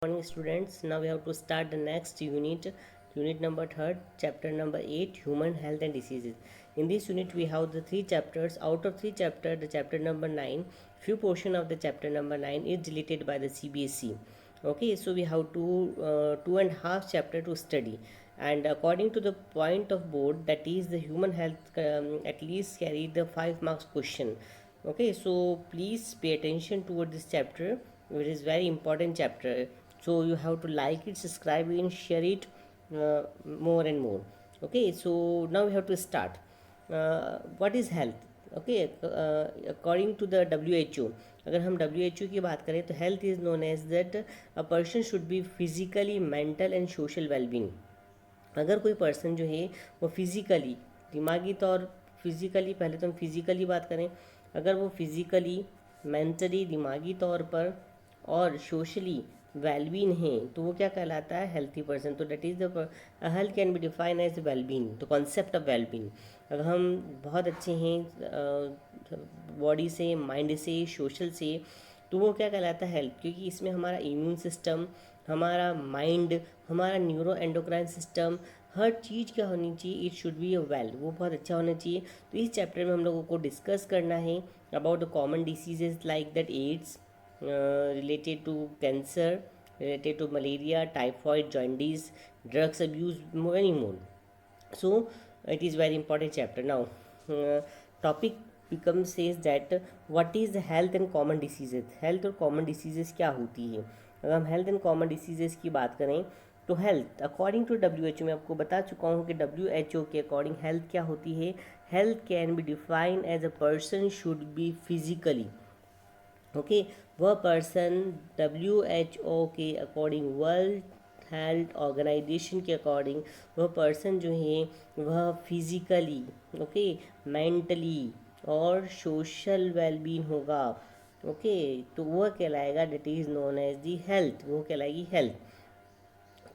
Morning students, now we have to start the next unit number 3rd, chapter number 8, human health and diseases. In this unit we have the 3 chapters. Out of 3 chapters, the chapter number 9, few portion of the chapter number 9 is deleted by the CBSE. Okay, so we have 2.5 chapter to study, and according to the point of board, that is the human health, at least carry the 5 marks question. Okay, so please pay attention toward this chapter. It is very important chapter, so you have to like it, subscribe it, and share it more and more. Okay, so now we have to start. What is health? Okay, according to the WHO, अगर हम WHO की बात करें तो health is known as that a person should be physically, mental and social well-being. अगर कोई person जो है वो फिज़िकली, दिमागी तौर, फिज़िकली, पहले तो हम फिज़िकली बात करें, अगर वो फिज़िकली, मेंटली, दिमागी तौर पर और सोशली वेलबीन है तो वो क्या कहलाता है? Healthy person. तो that is the health can be define as wellbeing. तो कॉन्सेप्ट ऑफ वेलबीन, अगर हम बहुत अच्छे हैं बॉडी से, माइंड से, सोशल से, तो वो क्या कहलाता है? हेल्थ. क्योंकि इसमें हमारा इम्यून सिस्टम, हमारा माइंड, हमारा न्यूरो एंडोक्राइन सिस्टम, हर चीज़ क्या होनी चाहिए? It should be a well, वो बहुत अच्छा होना चाहिए. तो इस चैप्टर में हम लोगों को डिस्कस करना है about the common diseases like that adds, related to cancer, related to malaria, typhoid, jaundice, drugs abuse, many more. So it is very important chapter. Now topic becomes says that what is the health and common diseases. health और common diseases क्या होती है? अगर हम health and common diseases की बात करें तो हेल्थ अकॉर्डिंग टू WHO, मैं आपको बता चुका हूँ कि WHO के अकॉर्डिंग हेल्थ क्या होती है? Health can be define as a person should be physically. Okay, वह पर्सन WHO के अकॉर्डिंग, वर्ल्ड हेल्थ ऑर्गेनाइजेशन के अकॉर्डिंग, वह पर्सन जो है वह फिज़िकली, ओके, मेंटली और सोशल वेलबींग होगा. ओके, तो वह कहलाएगा, that is known as the health, वो कहलाएगी हेल्थ.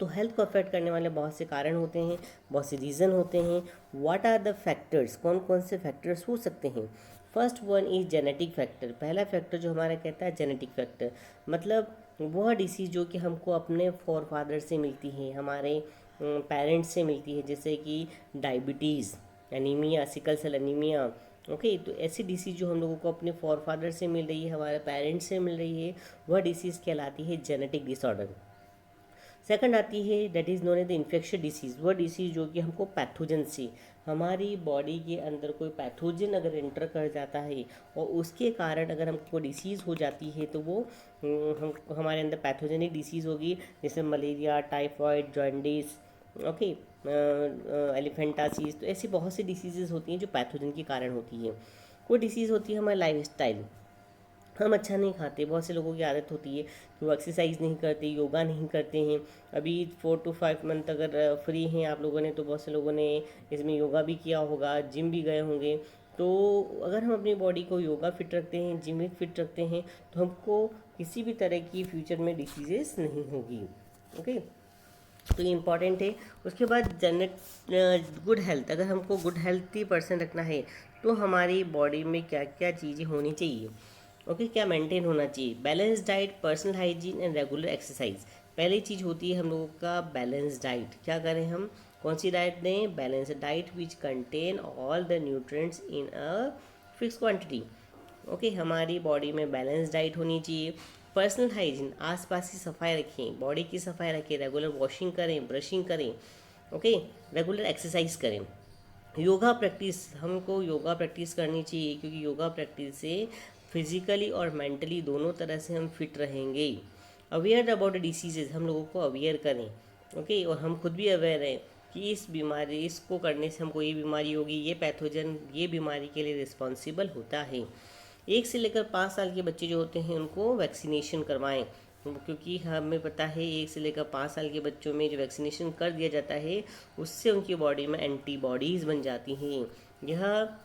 तो हेल्थ को अफेक्ट करने वाले बहुत से कारण होते हैं, बहुत से रीज़न होते हैं. What are the factors? कौन कौन से फैक्टर्स हो सकते हैं? First one is genetic factor. पहला फैक्टर जो हमारा कहता है जेनेटिक फैक्टर, मतलब वह डिसीज़ जो कि हमको अपने फोर फादर से मिलती है, हमारे पेरेंट्स से मिलती है, जैसे कि diabetes, anaemia, sickle cell anaemia. Okay, तो ऐसी डिसीज़ जो हम लोगों को अपने फोर फादर से मिल रही है, हमारे पेरेंट्स से मिल रही है, वह डिसीज़ कहलाती है जेनेटिक डिसऑर्डर. सेकंड आती है that is known as the infection disease. वह डिसीज़ जो कि हमको पैथोजन से, हमारी बॉडी के अंदर कोई पैथोजन अगर एंटर कर जाता है और उसके कारण अगर हमको डिसीज़ हो जाती है तो वो हमारे अंदर पैथोजेनिक डिसीज़ होगी, जैसे malaria, typhoid, jaundice, okay, elephantiasis. तो ऐसी बहुत सी डिसीज़ेज़ होती हैं जो पैथोजन के कारण होती हैं. कोई डिसीज़ होती है हमारा लाइफ स्टाइल, हम अच्छा नहीं खाते. बहुत से लोगों की आदत होती है कि वो एक्सरसाइज नहीं करते, योगा नहीं करते हैं. अभी 4 to 5 मंथ अगर फ्री हैं आप लोगों ने तो बहुत से लोगों ने इसमें योगा भी किया होगा, जिम भी गए होंगे. तो अगर हम अपनी बॉडी को योगा फिट रखते हैं, जिम में फिट रखते हैं, तो हमको किसी भी तरह की फ्यूचर में डिसीजेस नहीं होगी. ओके, तो ये इम्पॉर्टेंट है. उसके बाद गुड हेल्थ. अगर हमको गुड हेल्थी पर्सन रखना है तो हमारी बॉडी में क्या क्या चीज़ें होनी चाहिए? ओके, क्या मेंटेन होना चाहिए? Balance diet, personal hygiene and regular exercise. पहली चीज़ होती है हम लोगों का बैलेंस डाइट. क्या करें हम? कौन सी डाइट दें? Balance diet which contain all the nutrients in a fix quantity. Okay, हमारी बॉडी में बैलेंस डाइट होनी चाहिए. पर्सनल हाइजीन, आसपास की सफाई रखें, बॉडी की सफाई रखें, रेगुलर वॉशिंग करें, ब्रशिंग करें. ओके, रेगुलर एक्सरसाइज करें. योगा प्रैक्टिस, हमको योगा प्रैक्टिस करनी चाहिए क्योंकि योगा प्रैक्टिस से फिज़िकली और मेंटली दोनों तरह से हम फिट रहेंगे. अवेयर अबाउट डिसीजेज, हम लोगों को अवेयर करें. ओके, और हम खुद भी अवेयर हैं कि इस बीमारी, इसको करने से हमको ये बीमारी होगी, ये पैथोजन ये बीमारी के लिए रिस्पॉन्सिबल होता है. 1 से लेकर 5 साल के बच्चे जो होते हैं उनको वैक्सीनेशन करवाएं, क्योंकि हमें पता है 1 से लेकर 5 साल के बच्चों में जो वैक्सीनेशन कर दिया जाता है उससे उनकी बॉडी में एंटीबॉडीज़ बन जाती हैं. यह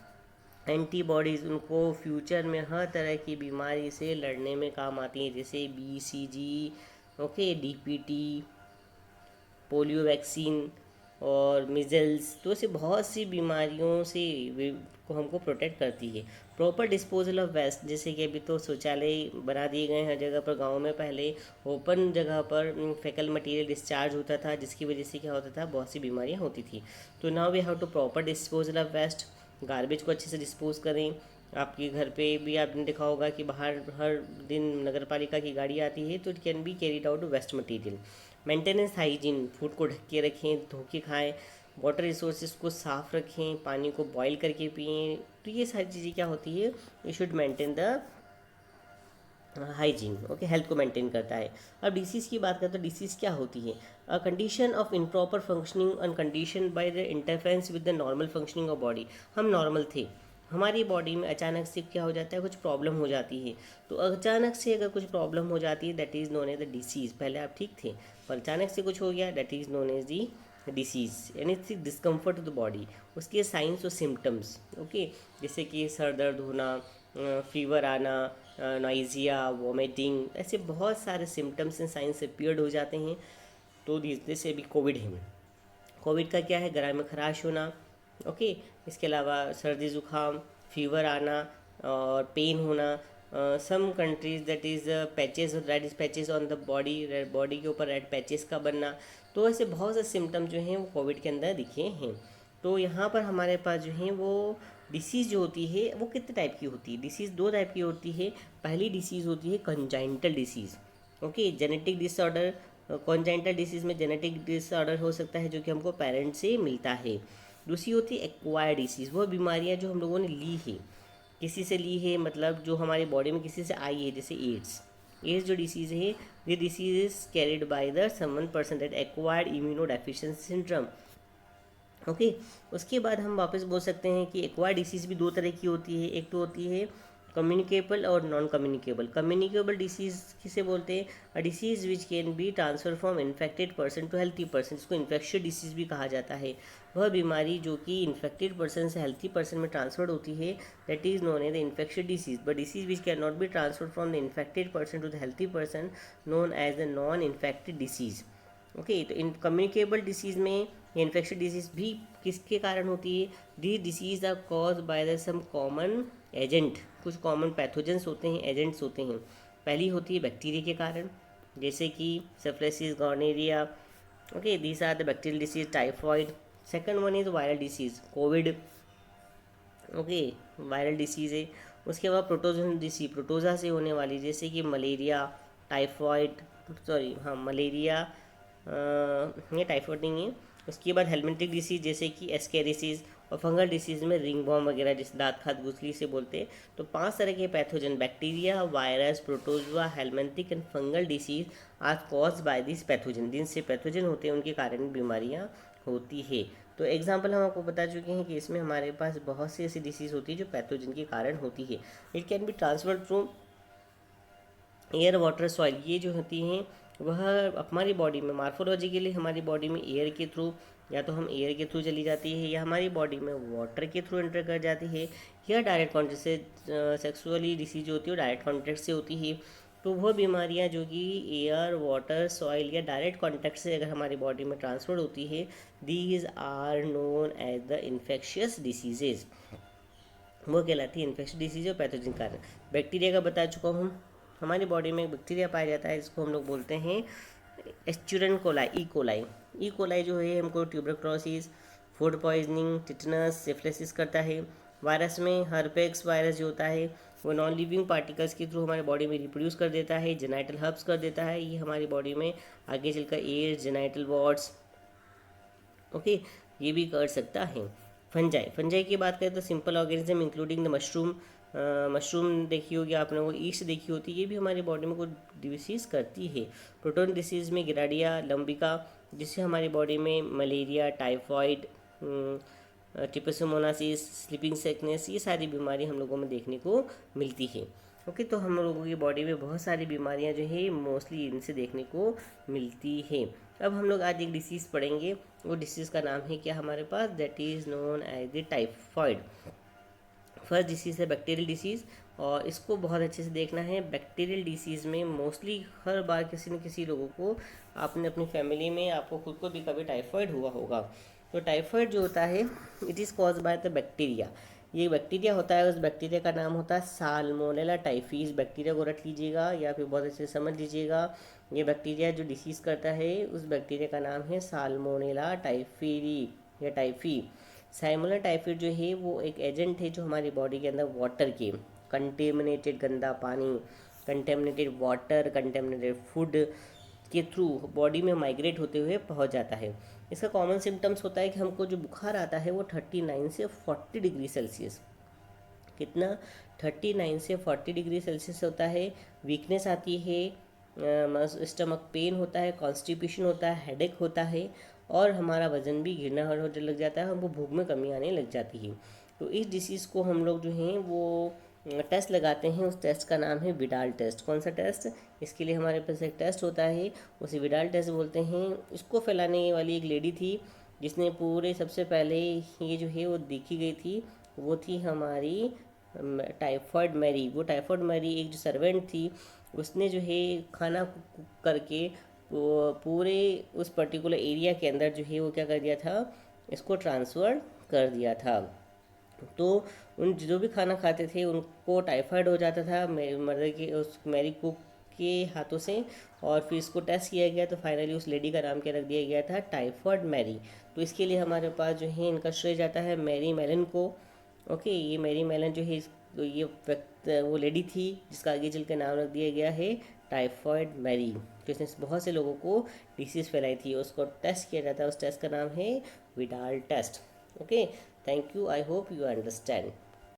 एंटीबॉडीज़ उनको फ्यूचर में हर तरह की बीमारी से लड़ने में काम आती हैं, जैसे BCG, okay, DPT, polio vaccine, और मिजल्स, तो ऐसे बहुत सी बीमारियों से को हमको प्रोटेक्ट करती है। प्रॉपर डिस्पोजल ऑफ वेस्ट, जैसे कि अभी तो शौचालय बना दिए गए हर जगह पर। गाँव में पहले ओपन जगह पर फेकल मटेरियल डिस्चार्ज होता था, जिसकी वजह से क्या होता था, बहुत सी बीमारियाँ होती थी। तो now we have to proper disposal of waste. Garbage को अच्छे से डिस्पोज करें। आपके घर पे भी आपने देखा होगा कि बाहर हर दिन नगर पालिका की गाड़ी आती है, तो it can be carried out waste material. Maintenance hygiene, food को ढक के रखें, धो के खाएँ। वाटर रिसोर्सेज को साफ़ रखें, पानी को बॉईल करके पिएँ। तो ये सारी चीज़ें क्या होती है, you should maintain the hygiene. Okay, health को मेंटेन करता है। अब डिसीज़ की बात करें तो डिसीज़ क्या होती है, a condition of improper functioning and condition by the interference with the normal functioning of body. हम नॉर्मल थे, हमारी बॉडी में अचानक से क्या हो जाता है, कुछ प्रॉब्लम हो जाती है। तो अचानक से अगर कुछ प्रॉब्लम हो जाती है, that is known as the disease. पहले आप ठीक थे पर अचानक से कुछ हो गया, that is known as the disease, यानी डिस्कम्फर्ट टू द बॉडी। उसके साइंस और सिम्टम्स, ओके, जैसे कि सर दर्द होना, फीवर आना, नॉइजिया, वॉमिटिंग, ऐसे बहुत सारे सिम्टम्स एंड साइंस अपीयर्ड हो जाते हैं। तो जैसे अभी कोविड है, कोविड का क्या है, गला में खराश होना, ओके, इसके अलावा सर्दी ज़ुकाम, फीवर आना और पेन होना। Some countries that is patches, red patches on the body, red body के ऊपर रेड पैचेस का बनना। तो ऐसे बहुत से सिम्टम जो हैं वो कोविड के अंदर दिखे हैं। तो यहाँ पर हमारे पास जो है वो डिसीज़ जो होती है वो कितने टाइप की होती है, डिसीज़ दो टाइप की होती है। पहली डिसीज़ होती है congenital disease, okay, genetic disorder. Congenital disease में जेनेटिक डिसऑर्डर हो सकता है जो कि हमको पेरेंट से मिलता है। दूसरी होती है एक्वायर्ड डिसीज़, वो बीमारियां जो हम लोगों ने ली है, किसी से ली है, मतलब जो हमारी बॉडी में किसी से आई है, जैसे एड्स। एड्स जो डिसीज़ है, ये disease is carried by the someone person that acquired immuno deficiency syndrome, okay. उसके बाद हम वापस बोल सकते हैं कि एक्वायर्ड डिसीज़ भी दो तरह की होती है। एक तो होती है कम्युनिकेबल और नॉन कम्युनिकेबल। कम्युनिकेबल डिसीज़ किसे बोलते हैं, a disease which can be transfer from infected person to healthy person, इसको इन्फेक्शियस डिसीज़ भी कहा जाता है। वह बीमारी जो कि इन्फेक्टेड पर्सन से हेल्थी पर्सन में ट्रांसफर होती है, that is known as the infectious disease. But disease which can not be transfer from the infected person to the healthy person, known as the non infected disease, okay. तो इन communicable disease में infection disease भी किसके कारण होती है, the disease are cause by the some common agent, कुछ common pathogens होते हैं, एजेंट्स होते हैं। पहली होती है बैक्टीरिया के कारण, जैसे कि syphilis, gonorrhoea, okay, these are the bacterial disease. Typhoid. Second one is viral disease, COVID, okay, viral disease है। उसके बाद प्रोटोजन डिसीज, प्रोटोजा से होने वाली, जैसे कि मलेरिया, टाइफॉइड, सॉरी हाँ मलेरिया, ये टाइफॉइड नहीं है। उसके बाद हेलमेंटिक डिसीज़, जैसे कि एस्केरिसिस। और फंगल डिसीज़ में रिंग बॉम वगैरह, जिसे दाँत खाद गुसली से बोलते हैं। तो 5 तरह के pathogen, bacteria, virus, protozoa, helminthic and fungal disease are cause by this pathogen. जिनसे पैथोजन होते हैं उनके कारण बीमारियाँ होती है। तो एग्जाम्पल हम आपको बता चुके हैं कि इसमें हमारे पास बहुत सी ऐसी डिसीज़ होती है जो पैथोजन के कारण होती है। It can be transferred through air, water, soil. ये जो होती हैं वह हमारी बॉडी में मार्फोलॉजिकली हमारी बॉडी में एयर के थ्रू, या तो हम एयर के थ्रू चली जाती है, या हमारी बॉडी में वाटर के थ्रू एंटर कर जाती है, या डायरेक्ट कॉन्टेक्ट से। सेक्सुअली डिसीज होती है वो डायरेक्ट कॉन्टेक्ट से होती है। तो वह बीमारियां जो कि एयर, वाटर, सॉइल या डायरेक्ट कॉन्टेक्ट से अगर हमारी बॉडी में ट्रांसफर होती है, these are known as the infectious diseases. वो कहलाती है इन्फेक्शियस डिसीज और पैथोजन कारण। बैक्टीरिया का बता चुका हूँ, हमारी बॉडी में एक बैक्टीरिया पाया जाता है जिसको हम लोग बोलते हैं Escherichia coli, E coli. E coli जो है हमको tuberculosis, food poisoning, tetanus, syphilis करता है। वायरस में हर्पेक्स वायरस जो होता है वो नॉन लिविंग पार्टिकल्स के थ्रू हमारी बॉडी में रिप्रोड्यूस कर देता है, जेनाइटल हर्ब्स कर देता है। ये हमारी बॉडी में आगे चलकर एड्स, जेनाइटल वॉर्ड्स, ओके, ये भी कर सकता है। फंजाई, फंजाई की बात करें तो simple organism including the mushroom. Mushroom देखी होगी आपने, वो ईस्ट देखी होती है, ये भी हमारी बॉडी में कुछ डिसीज़ करती है। प्रोटोन डिसीज़ में गिराडिया लंबिका, जिससे हमारी बॉडी में मलेरिया, टाइफॉइड, ट्रिपसोमोनासिस, स्लीपिंग सिकनेस, ये सारी बीमारी हम लोगों में देखने को मिलती है। ओके, तो हम लोगों की बॉडी में बहुत सारी बीमारियां जो है मोस्टली इनसे देखने को मिलती है। अब हम लोग आज एक डिसीज़ पढ़ेंगे, वो डिसीज़ का नाम है क्या हमारे पास, that is known as the typhoid. First disease है बैक्टीरियल डिसीज़, और इसको बहुत अच्छे से देखना है। बैक्टीरियल डिसीज़ में मोस्टली हर बार किसी न किसी लोगों को, आपने अपनी फैमिली में, आपको खुद को भी कभी टाइफाइड हुआ होगा। तो टाइफाइड जो होता है, it is cause by the bacteria. ये बैक्टीरिया होता है, उस बैक्टीरिया का नाम होता है साल्मोनेला टाइफी। इस बैक्टीरिया को रट लीजिएगा या फिर बहुत अच्छे से समझ लीजिएगा। ये बैक्टीरिया जो डिसीज़ करता है, उस बैक्टीरिया का नाम है साल्मोनेला टाइफीरी या टाइफी। साल्मोनेला टाइफाइड जो है वो एक एजेंट है जो हमारी बॉडी के अंदर वाटर के कंटेमिनेटेड गंदा पानी, कंटेमिनेटेड वाटर, कंटेमिनेटेड फूड के थ्रू बॉडी में माइग्रेट होते हुए पहुंच जाता है। इसका कॉमन सिम्टम्स होता है कि हमको जो बुखार आता है वो 39 से 40 डिग्री सेल्सियस, कितना, 39 से 40 डिग्री सेल्सियस होता है। वीकनेस आती है, स्टमक पेन होता है, कॉन्स्टिपेशन होता है, हेडेक होता है, और हमारा वज़न भी गिरना होने लग जाता है, हमको भूख में कमी आने लग जाती है। तो इस डिसीज़ को हम लोग जो हैं वो टेस्ट लगाते हैं। उस टेस्ट का नाम है विडाल टेस्ट। कौन सा टेस्ट? इसके लिए हमारे पास एक टेस्ट होता है, उसे विडाल टेस्ट बोलते हैं। इसको फैलाने वाली एक लेडी थी जिसने पूरे सबसे पहले ये जो है वो देखी गई थी, वो थी हमारी टाइफॉइड मैरी। वो टाइफॉइड मैरी एक जो सर्वेंट थी, उसने जो है खाना कुक करके वो पूरे उस पर्टिकुलर एरिया के अंदर जो है वो क्या कर दिया था, इसको ट्रांसफ़र कर दिया था। तो उन जो भी खाना खाते थे उनको टाइफाइड हो जाता था मदर के, उस मैरी कुक के हाथों से। और फिर इसको टेस्ट किया गया तो फाइनली उस लेडी का नाम क्या रख दिया गया था, टाइफॉइड मैरी। तो इसके लिए हमारे पास जो है इनका श्रेय जाता है मैरी मेलन को। ओके, ये मैरी मेलन जो है तो ये वो लेडी थी जिसका आगे चल के नाम रख दिया गया है टाइफॉइड मैरी। तो इसने बहुत से लोगों को डिसीज़ फैलाई थी, उसको टेस्ट किया जाता है, उस टेस्ट का नाम है Widal test. Okay, thank you, I hope you understand.